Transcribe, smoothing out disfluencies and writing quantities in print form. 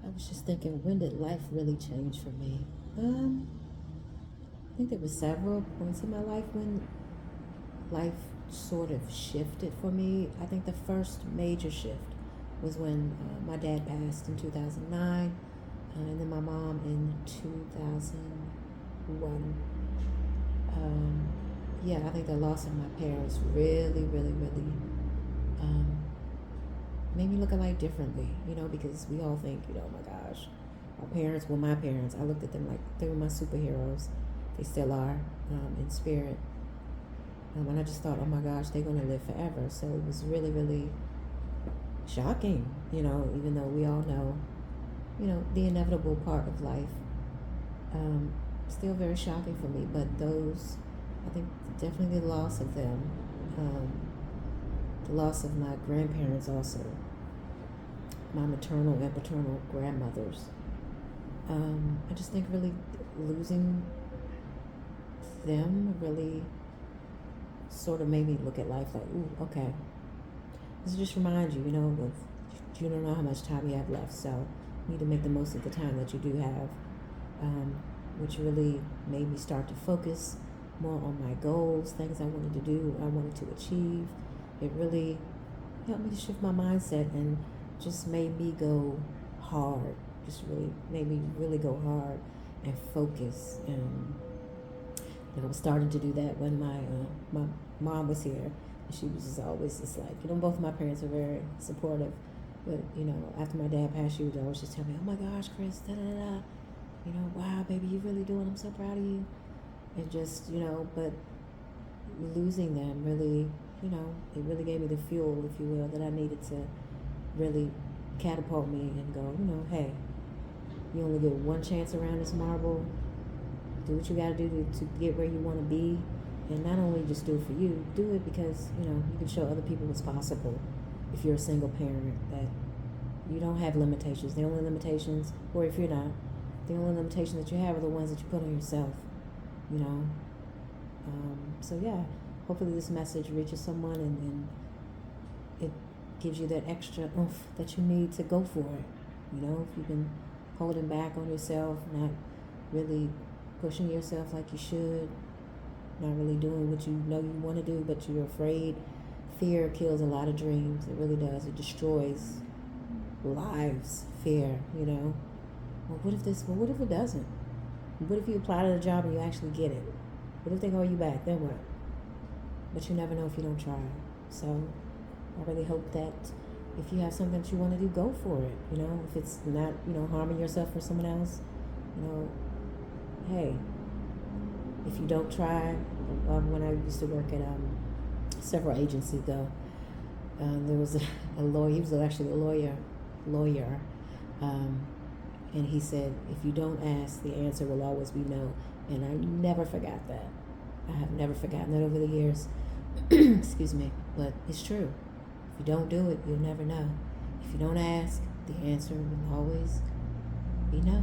I was just thinking, when did life really change for me? I think there were several points in my life when life sort of shifted for me. I think the first major shift was when my dad passed in 2009, and then my mom in 2001. Yeah, I think the loss of my parents really, really, really um, made me look at life differently, because we all think, oh my gosh, my parents, I looked at them like they were my superheroes. They still are, in spirit. And I just thought, oh my gosh, they're going to live forever. So it was really, really shocking, even though we all know, the inevitable part of life. Still very shocking for me, but I think definitely the loss of them, the loss of my grandparents also, my maternal and paternal grandmothers. I just think really losing them really sort of made me look at life like, ooh, okay. This just reminds you, you don't know how much time you have left, so you need to make the most of the time that you do have, which really made me start to focus more on my goals, things I wanted to do, I wanted to achieve. It really helped me to shift my mindset and just made me go hard. Just really made me really go hard and focus. And I was starting to do that when my mom was here. And she was just always just like, both of my parents are very supportive. But, after my dad passed, she would always just tell me, oh my gosh, Chris, da da da. Wow, baby, you really doing, I'm so proud of you. And just, but losing them really, it really gave me the fuel, if you will, that I needed to really catapult me and go, hey, you only get one chance around this marble. Do what you got to do to get where you want to be. And not only just do it for you, do it because, you can show other people what's possible. If you're a single parent, that you don't have limitations. The only limitations, or if you're not, the only limitations that you have are the ones that you put on yourself, So yeah, hopefully this message reaches someone and it gives you that extra oomph that you need to go for it. If you've been holding back on yourself, not really pushing yourself like you should, not really doing what you know you want to do, but you're afraid. Fear kills a lot of dreams. It really does. It destroys lives. Fear, Well, what if it doesn't? What if you apply to the job and you actually get it? What if they call you back? Then what? But you never know if you don't try. So I really hope that if you have something that you want to do, go for it. If it's not, harming yourself or someone else, hey, if you don't try, when I used to work at several agencies ago, there was a lawyer. He was actually a lawyer, and he said, if you don't ask, the answer will always be no. And I never forgot that. I have never forgotten that over the years. Excuse me, but it's true. If you don't do it, you'll never know. If you don't ask, the answer will always be no.